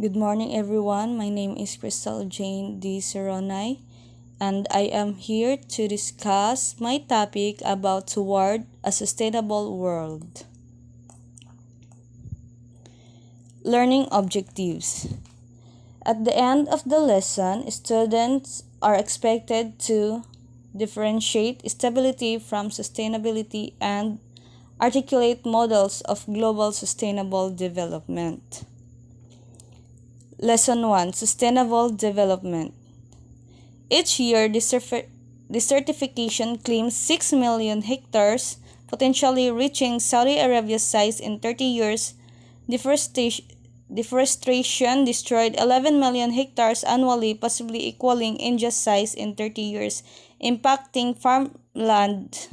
Good morning, everyone. My name is Crystal Jane D. Seronay, and I am here to discuss my topic about toward a sustainable world. Learning objectives. At the end of the lesson, students are expected to differentiate stability from sustainability and articulate models of global sustainable development. Lesson 1: Sustainable Development. Each year, desertification claims 6 million hectares, potentially reaching Saudi Arabia's size in 30 years. Deforestation destroyed 11 million hectares annually, possibly equaling India's size in 30 years, impacting farmland.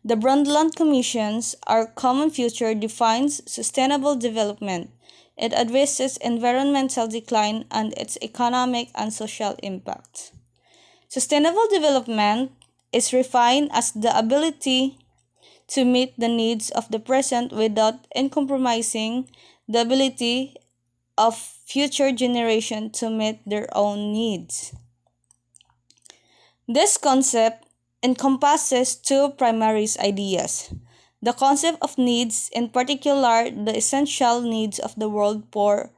The Brundtland Commission's Our Common Future defines sustainable development. It addresses environmental decline and its economic and social impact. Sustainable development is refined as the ability to meet the needs of the present without compromising the ability of future generations to meet their own needs. This concept encompasses two primary ideas: the concept of needs, in particular the essential needs of the world poor,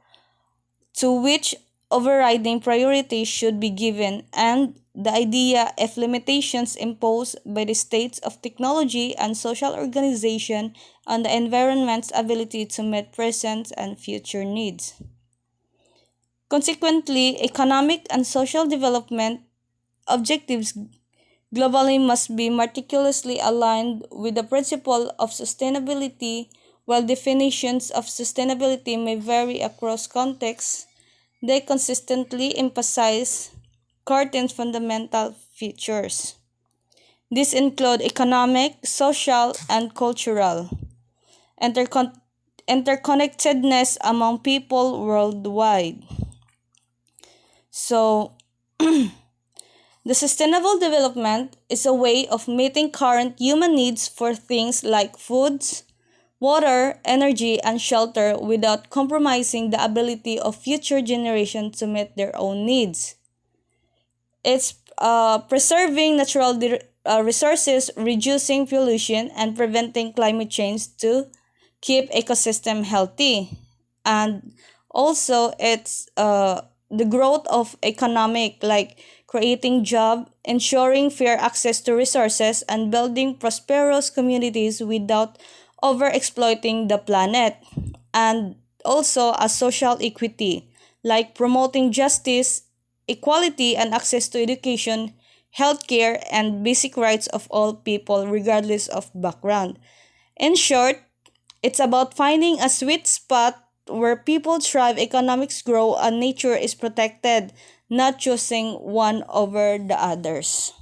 to which overriding priority should be given, and the idea of limitations imposed by the states of technology and social organization on the environment's ability to meet present and future needs. Consequently, economic and social development objectives globally must be meticulously aligned with the principle of sustainability. While definitions of sustainability may vary across contexts, they consistently emphasize certain fundamental features. These include economic, social, and cultural interconnectedness among people worldwide. So, the sustainable development is a way of meeting current human needs for things like foods, water, energy, and shelter without compromising the ability of future generations to meet their own needs. It's preserving natural resources, reducing pollution, and preventing climate change to keep ecosystem healthy. And also, it's the growth of economic, like creating job, ensuring fair access to resources, and building prosperous communities without overexploiting the planet. And also a social equity, like promoting justice, equality, and access to education, healthcare, and basic rights of all people regardless of background. In short, it's about finding a sweet spot where people thrive, economics grow, and nature is protected, not choosing one over the others.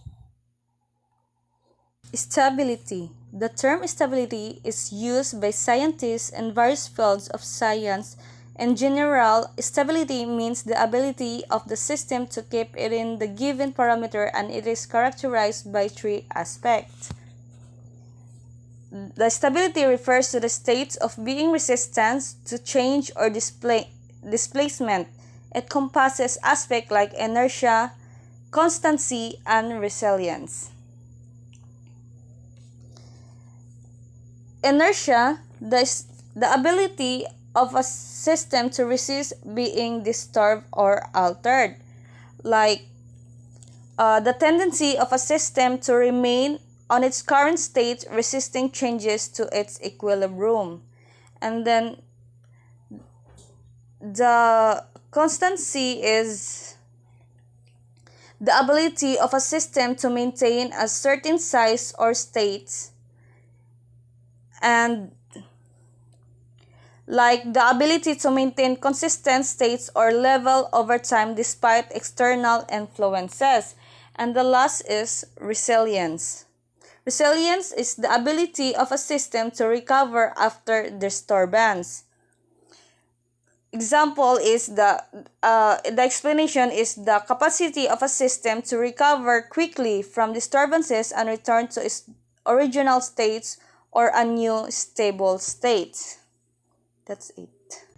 Stability. The term stability is used by scientists in various fields of science. In general, stability means the ability of the system to keep it in the given parameter, and it is characterized by three aspects. The stability refers to the state of being resistant to change or displacement. It encompasses aspects like inertia, constancy, and resilience. Inertia, the ability of a system to resist being disturbed or altered, like the tendency of a system to remain on its current state, resisting changes to its equilibrium. And then the constancy is the ability of a system to maintain a certain size or state, and like the ability to maintain consistent states or level over time despite external influences. And the last is resilience. Resilience is the ability of a system to recover after disturbance. Example is the explanation is the capacity of a system to recover quickly from disturbances and return to its original states or a new stable state. That's it.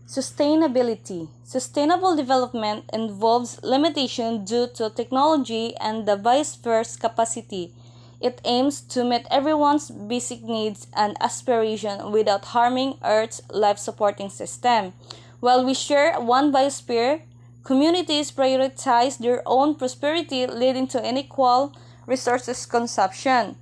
Sustainability. Sustainable development involves limitation due to technology and the biosphere's capacity. It aims to meet everyone's basic needs and aspirations without harming Earth's life-supporting system. While we share one biosphere, communities prioritize their own prosperity, leading to unequal resources consumption.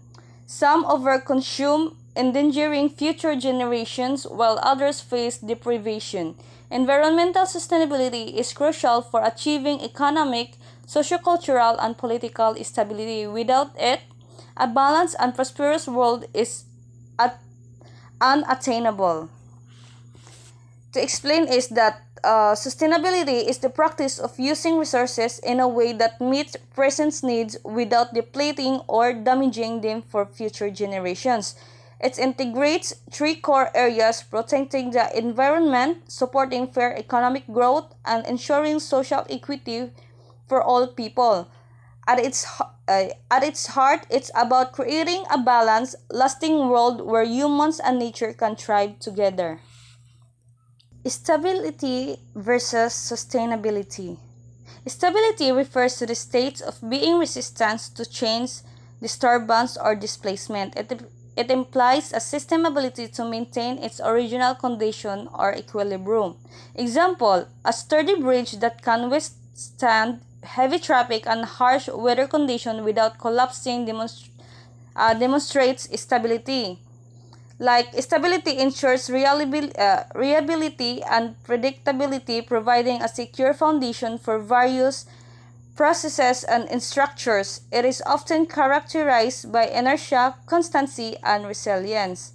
Some overconsume, endangering future generations, while others face deprivation. Environmental sustainability is crucial for achieving economic, sociocultural, and political stability. Without it, a balanced and prosperous world is at- unattainable. To explain is that sustainability is the practice of using resources in a way that meets present needs without depleting or damaging them for future generations. It integrates three core areas: protecting the environment, supporting fair economic growth, and ensuring social equity for all people. At its heart, it's about creating a balanced, lasting world where humans and nature can thrive together. Stability versus sustainability. Stability refers to the state of being resistant to change, disturbance, or displacement. It implies a system ability to maintain its original condition or equilibrium. Example, a sturdy bridge that can withstand heavy traffic and harsh weather conditions without collapsing demonstrates stability. Like stability ensures reliability and predictability, providing a secure foundation for various processes and structures. It is often characterized by inertia, constancy, and resilience.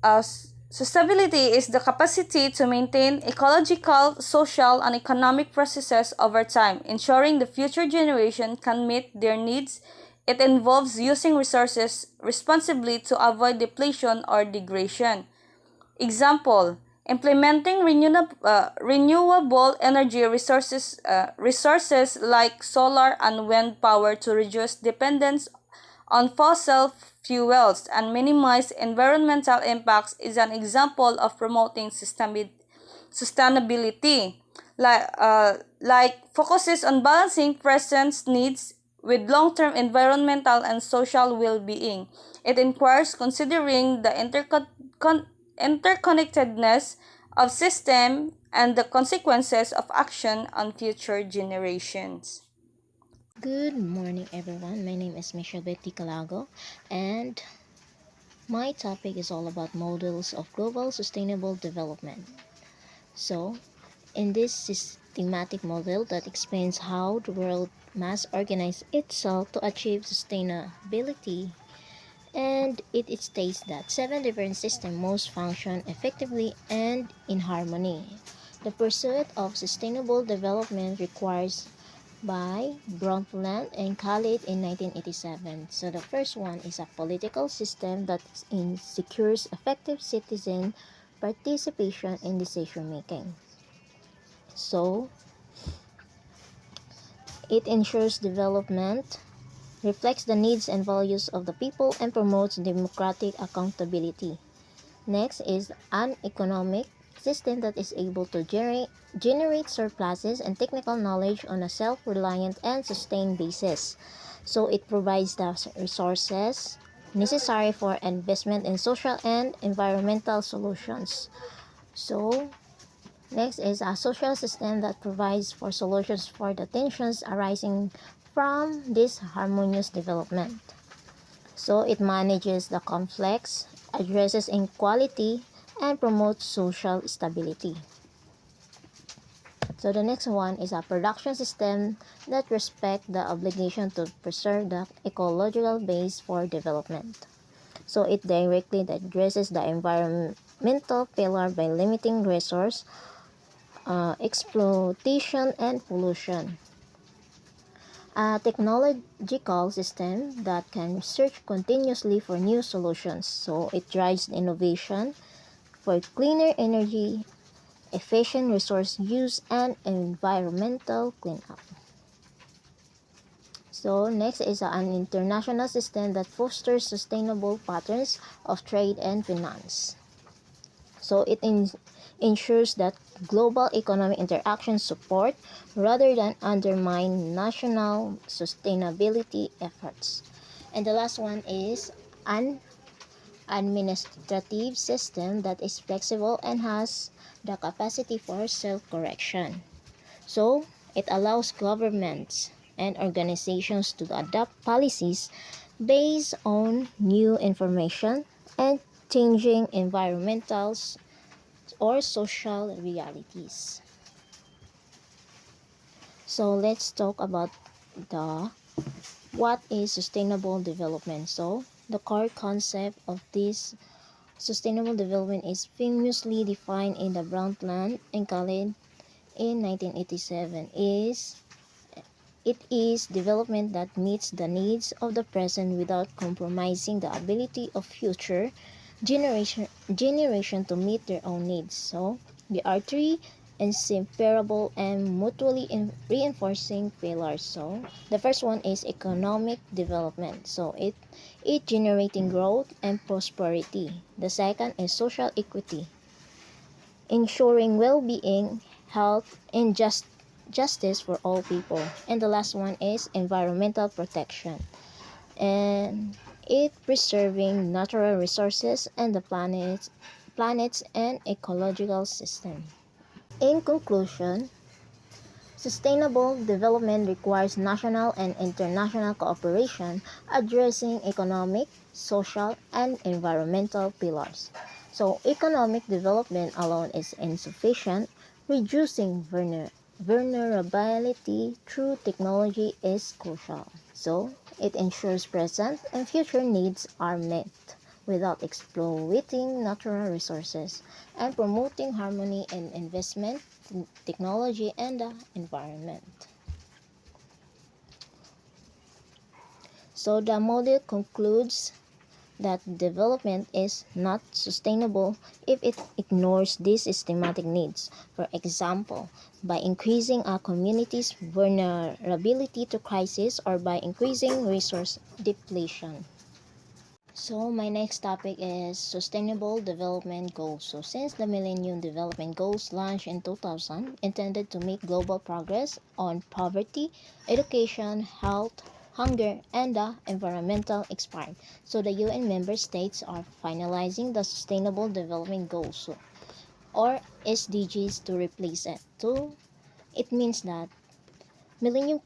Sustainability is the capacity to maintain ecological, social, and economic processes over time, ensuring the future generation can meet their needs. It involves using resources responsibly to avoid depletion or degradation. Example, implementing renewable energy resources like solar and wind power to reduce dependence on fossil fuels and minimize environmental impacts is an example of promoting sustainability. Like focuses on balancing present needs with long-term environmental and social well-being. It requires considering the interconnectedness of system and the consequences of action on future generations. Good morning, everyone. My name is Michelle Betty Calago, and my topic is all about models of global sustainable development. So, in this systematic model that explains how the world must organize itself to achieve sustainability, and it states that seven different systems must function effectively and in harmony. The pursuit of sustainable development requires by Brundtland and Khalid in 1987. So the first one is a political system that secures effective citizen participation in decision making. So it ensures development, reflects the needs and values of the people, and promotes democratic accountability. Next is an economic system that is able to generate surpluses and technical knowledge on a self-reliant and sustained basis. So it provides the resources necessary for investment in social and environmental solutions. So next is a social system that provides for solutions for the tensions arising from this harmonious development. So it manages the conflicts, addresses inequality, and promotes social stability. So the next one is a production system that respects the obligation to preserve the ecological base for development. So it directly addresses the environmental failure by limiting resource exploitation and pollution. A technological system that can search continuously for new solutions. So it drives innovation for cleaner energy, efficient resource use, and environmental cleanup. So next is an international system that fosters sustainable patterns of trade and finance. So it ensures that global economic interaction support rather than undermine national sustainability efforts. And the last one is an administrative system that is flexible and has the capacity for self-correction. So, it allows governments and organizations to adopt policies based on new information and changing environmental or social realities. So, let's talk about the what is sustainable development. So, the core concept of this sustainable development is famously defined in the Brundtland and College in 1987 it is development that meets the needs of the present without compromising the ability of future generation to meet their own needs. So there are three inseparable and mutually reinforcing pillars. So the first one is economic development. So it generating growth and prosperity. The second is social equity, ensuring well-being, health, and justice for all people. And the last one is environmental protection, and it preserving natural resources and the planets and ecological system. In conclusion, sustainable development requires national and international cooperation addressing economic, social, and environmental pillars. So, economic development alone is insufficient. Reducing vulnerability through technology is crucial. So, it ensures present and future needs are met without exploiting natural resources and promoting harmony in investment, technology, and the environment. So the model concludes that development is not sustainable if it ignores these systematic needs. For example, by increasing a community's vulnerability to crisis or by increasing resource depletion. So my next topic is Sustainable Development Goals. So since the Millennium Development Goals launched in 2000, intended to make global progress on poverty, education, health, hunger, and the environmental expired. So the UN member states are finalizing the Sustainable Development Goals, or SDGs, to replace it. So it means that Millennium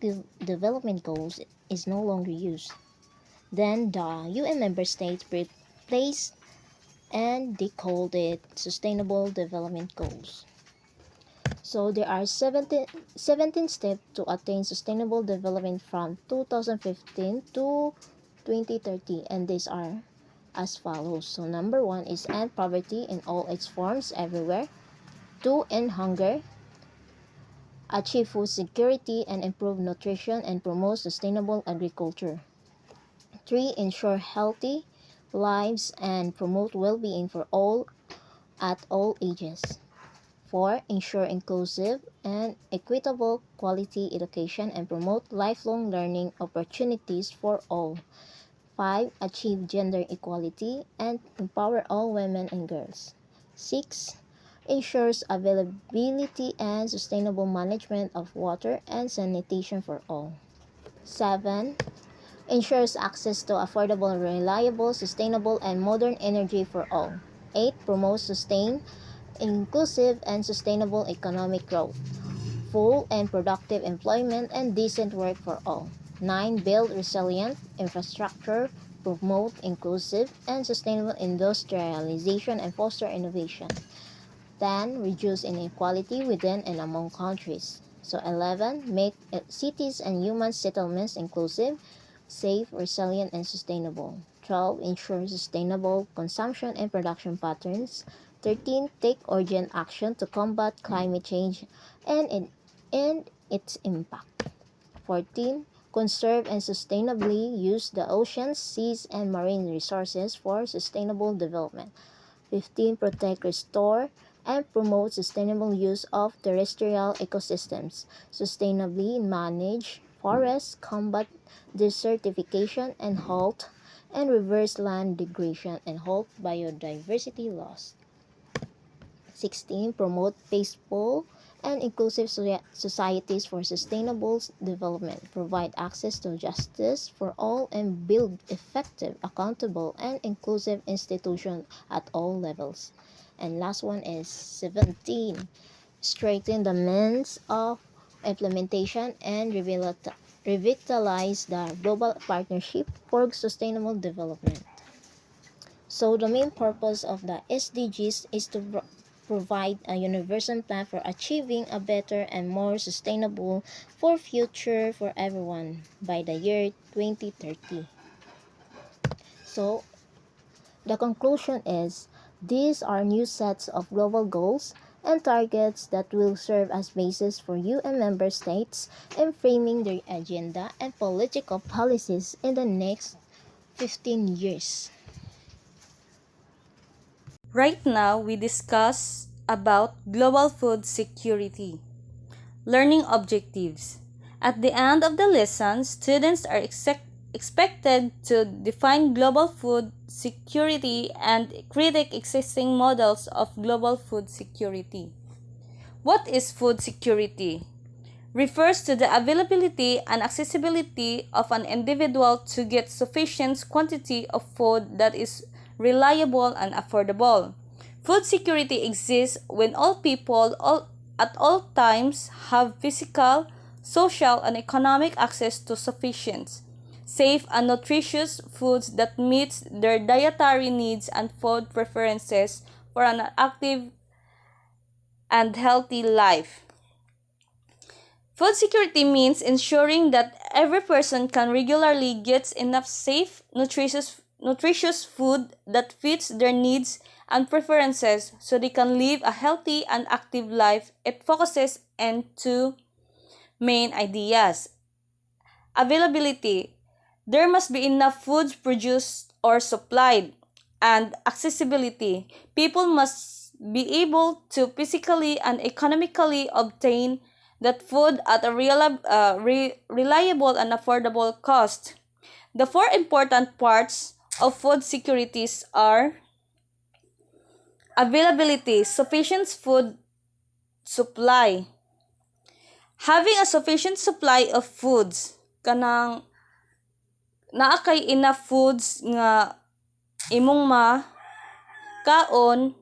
Development Goals is no longer used. Then the UN member states replaced and they called it Sustainable Development Goals. So there are 17 steps to attain sustainable development from 2015 to 2030, and these are as follows. So number 1 is end poverty in all its forms everywhere. 2, end hunger, achieve food security and improve nutrition and promote sustainable agriculture. 3, ensure healthy lives and promote well-being for all at all ages. 4, ensure inclusive and equitable quality education and promote lifelong learning opportunities for all. 5, achieve gender equality and empower all women and girls. 6, ensures availability and sustainable management of water and sanitation for all. 7, ensures access to affordable, reliable, sustainable, and modern energy for all. 8, promotes sustained, inclusive, and sustainable economic growth, full and productive employment, and decent work for all. 9, build resilient infrastructure, promote inclusive and sustainable industrialization, and foster innovation. 10, reduce inequality within and among countries. So 11, make cities and human settlements inclusive, safe, resilient, and sustainable. 12, ensure sustainable consumption and production patterns. 13, take urgent action to combat climate change and its impact. 14, conserve and sustainably use the oceans, seas, and marine resources for sustainable development. 15, protect, restore, and promote sustainable use of terrestrial ecosystems, sustainably manage forests, combat desertification and halt and reverse land degradation and halt biodiversity loss. 16. Promote peaceful and inclusive societies for sustainable development. Provide access to justice for all and build effective, accountable, and inclusive institutions at all levels. And last one is 17. Strengthen the means of implementation and revitalize the global partnership for sustainable development. So the main purpose of the SDGs is to provide a universal plan for achieving a better and more sustainable for future for everyone by the year 2030. So the conclusion is these are new sets of global goals and targets that will serve as basis for UN member states in framing their agenda and political policies in the next 15 years. Right now, we discuss about global food security. Learning objectives. At the end of the lesson, students are expected to define global food security and critique existing models of global food security. What is food security? Refers to the availability and accessibility of an individual to get sufficient quantity of food that is reliable and affordable. Food security exists when all people at all times have physical, social, and economic access to sufficient, safe, and nutritious foods that meets their dietary needs and food preferences for an active and healthy life. Food security means ensuring that every person can regularly get enough safe, nutritious food that fits their needs and preferences so they can live a healthy and active life. It focuses on two main ideas. Availability. There must be enough food produced or supplied. And accessibility. People must be able to physically and economically obtain that food at a reliable and affordable cost. The four important parts of food securities are availability, sufficient food supply. Having a sufficient supply of foods, kanang naa kay enough foods nga imong kaon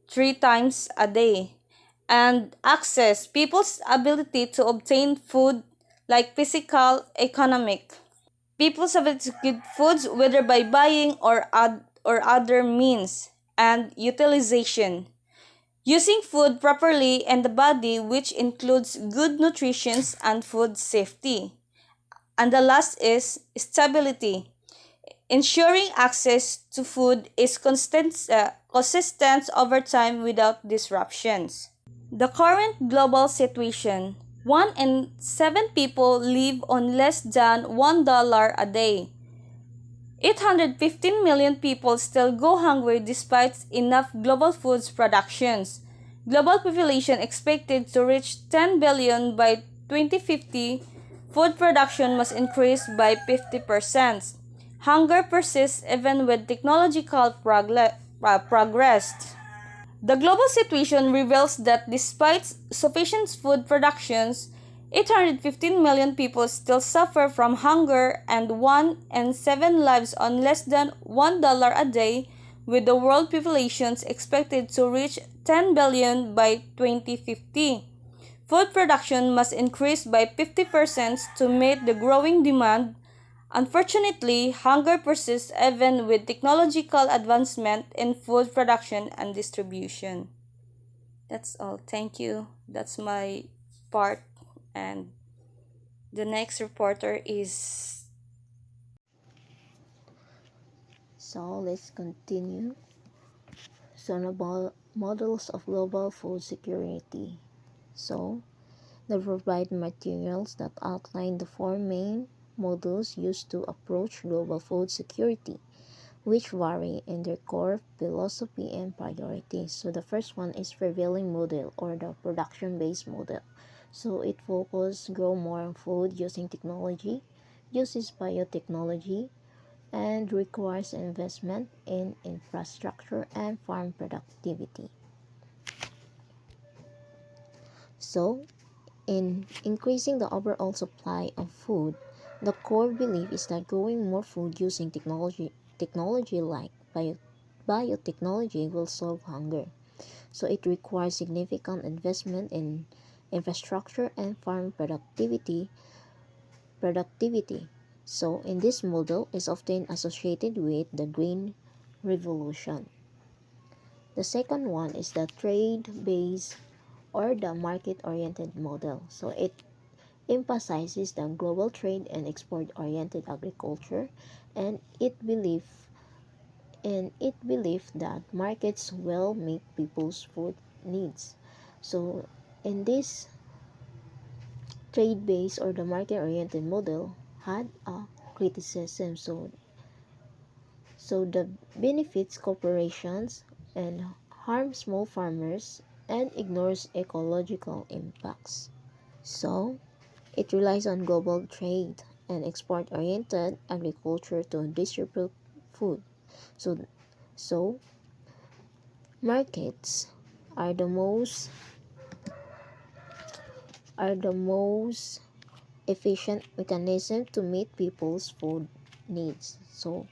3 times a day. And access, people's ability to obtain food like physical, economic. People's ability to get foods whether by buying or other means. And utilization. Using food properly in the body, which includes good nutrition and food safety. And the last is stability. Ensuring access to food is consistent over time without disruptions. The current global situation: 1 in 7 people live on less than $1 a day. 815 million people still go hungry despite enough global foods productions. Global population expected to reach 10 billion by 2050. Food production must increase by 50%. Hunger persists even with technological progress. The global situation reveals that despite sufficient food productions, 815 million people still suffer from hunger and 1 in 7 lives on less than $1 a day, with the world population expected to reach 10 billion by 2050. Food production must increase by 50% to meet the growing demand. Unfortunately, hunger persists even with technological advancement in food production and distribution. That's all. Thank you. That's my part. And the next reporter is. So let's continue. So models of global food security. So they provide materials that outline the four main models used to approach global food security, which vary in their core philosophy and priorities. So the first one is prevailing model or the production-based model. So it focuses grow more food using technology, uses biotechnology, and requires investment in infrastructure and farm productivity. So, in increasing the overall supply of food, the core belief is that growing more food using technology like biotechnology will solve hunger. So it requires significant investment in infrastructure and farm productivity. So in this model is often associated with the green revolution. The second one is the trade-based or the market-oriented model. So it emphasizes the global trade and export-oriented agriculture, and it believed that markets will meet people's food needs. So in this trade-based or the market-oriented model had a criticism. So the benefits corporations and harms small farmers and ignores ecological impacts. So it relies on global trade and export-oriented agriculture to distribute food. So, so markets are the most efficient mechanism to meet people's food needs. So,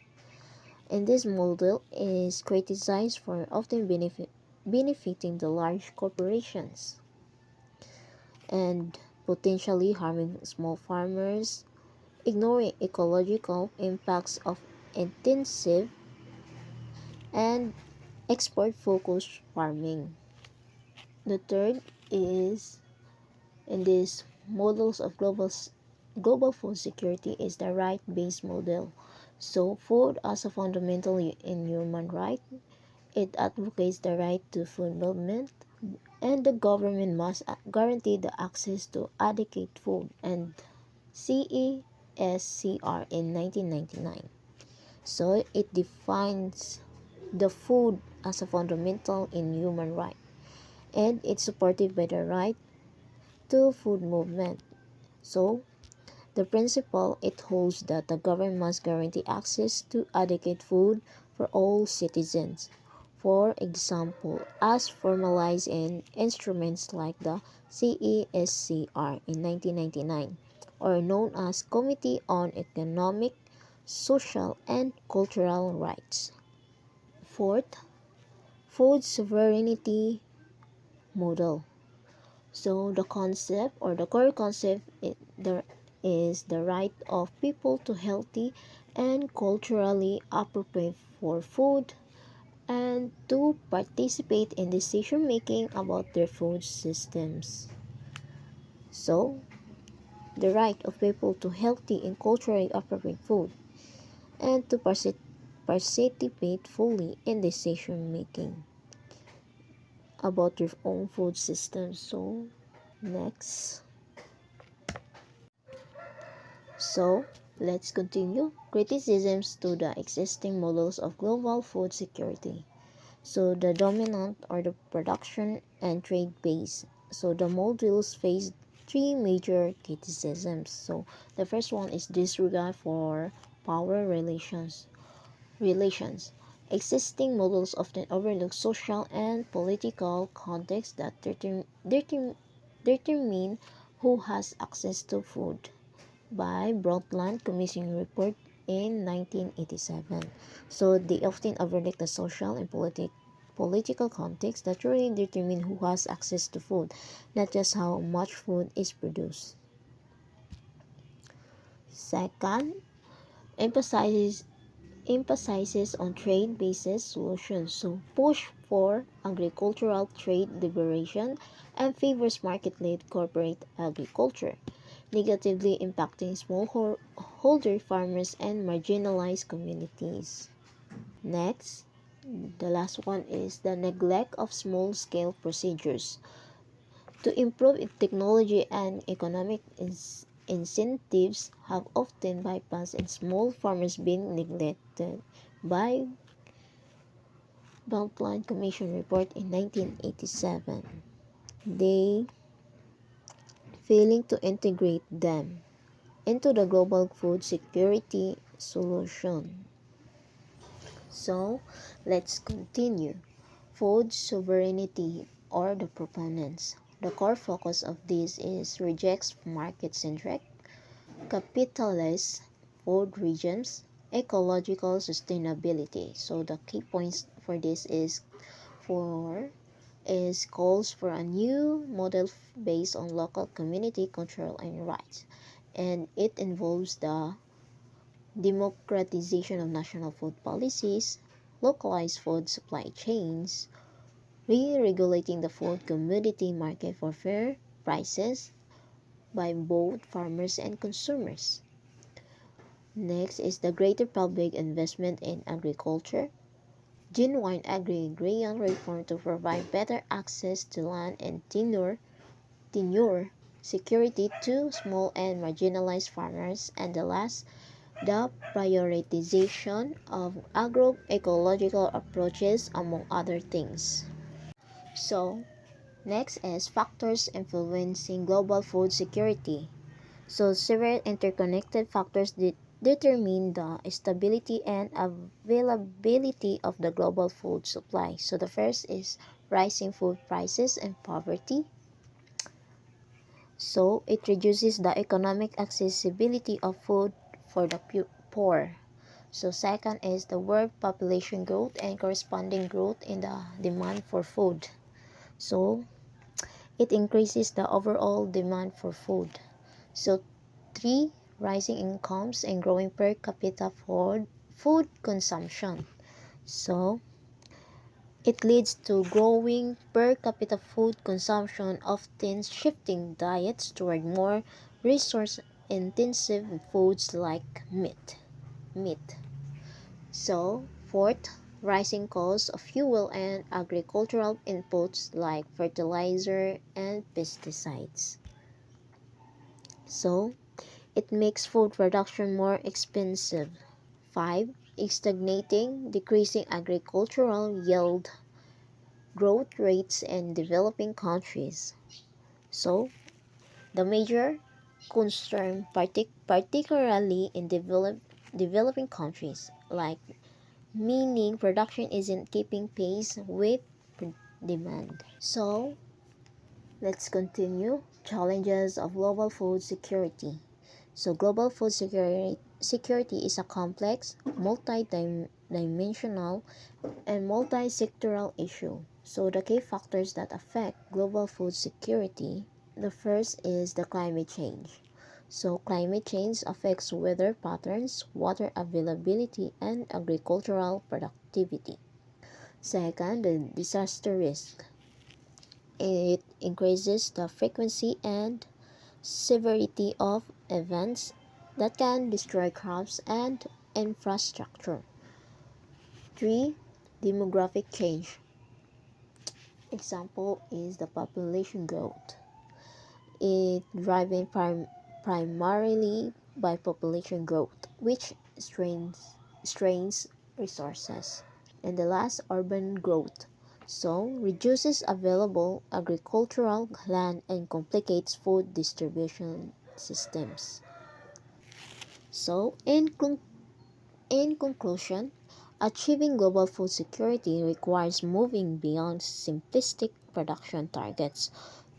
and this model is criticized for often benefiting the large corporations and potentially harming small farmers, ignoring ecological impacts of intensive and export-focused farming. The third is in these models of global food security is the right-based model. So food as a fundamental in human right, it advocates the right to food movement, and the government must guarantee the access to adequate food and CESCR in 1999. So it defines the food as a fundamental in human right, and it's supported by the right to food movement. So the principle it holds that the government must guarantee access to adequate food for all citizens. For example, as formalized in instruments like the CESCR in 1999, or known as Committee on Economic, Social, and Cultural Rights. Fourth, food sovereignty model. So the concept or the core concept is the right of people to healthy and culturally appropriate for food and to participate in decision making about their food systems. So the right of people to healthy and culturally appropriate food and to participate fully in decision making about their own food systems. So next. So, let's continue. Criticisms to the existing models of global food security. So, the dominant or the production and trade base. So, the models face three major criticisms. So, the first one is disregard for power relations. Existing models often overlook social and political contexts that determine who has access to food by Brundtland Commission report in 1987. So they often overlook the social and political context that really determine who has access to food, not just how much food is produced. Second, emphasizes on trade-based solutions, so push for agricultural trade liberation and favors market-led corporate agriculture, negatively impacting smallholder farmers and marginalized communities. Next, the last one is the neglect of small-scale procedures. To improve technology and economic incentives have often bypassed and small farmers being neglected by Brundtland Commission report in 1987. They failing to integrate them into the global food security solution. So, let's continue. Food sovereignty or the proponents. The core focus of this is rejects market-centric, capitalist food regimes, ecological sustainability. So the key points for this for is calls for a new model based on local community control and rights, and it involves the democratization of national food policies, localized food supply chains, re-regulating the food commodity market for fair prices by both farmers and consumers. Next is the greater public investment in agriculture, genuine agrarian reform to provide better access to land and tenure security to small and marginalized farmers, and the last, the prioritization of agroecological approaches, among other things. So, next is factors influencing global food security. So, several interconnected factors determine the stability and availability of the global food supply. So, the first is rising food prices and poverty. So, it reduces the economic accessibility of food for the poor. So, second is the world population growth and corresponding growth in the demand for food. So, it increases the overall demand for food. So, three, rising incomes and growing per capita food consumption. So, it leads to growing per capita food consumption, often shifting diets toward more resource-intensive foods like meat. So, fourth, rising costs of fuel and agricultural inputs like fertilizer and pesticides. So, it makes food production more expensive. 5. Stagnating, decreasing agricultural yield growth rates in developing countries. So, the major concern, particularly in developing countries, like meaning production isn't keeping pace with demand. So, let's continue. Challenges of global food security. So, global food security is a complex, multi-dimensional, and multi-sectoral issue. So, the key factors that affect global food security, the first is the climate change. So, climate change affects weather patterns, water availability, and agricultural productivity. Second, the disaster risk. It increases the frequency and severity of events that can destroy crops and infrastructure. 3. Demographic change. Example is the population growth. It driven primarily by population growth, which strains resources. And the last, urban growth. So, reduces available agricultural land and complicates food distribution systems. So, in conclusion, achieving global food security requires moving beyond simplistic production targets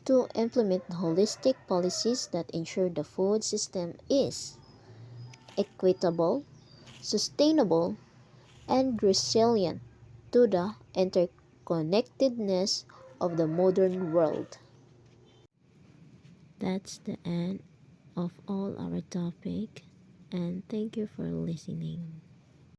to implement holistic policies that ensure the food system is equitable, sustainable, and resilient to the interconnectedness of the modern world. That's the end of all our topic, and thank you for listening.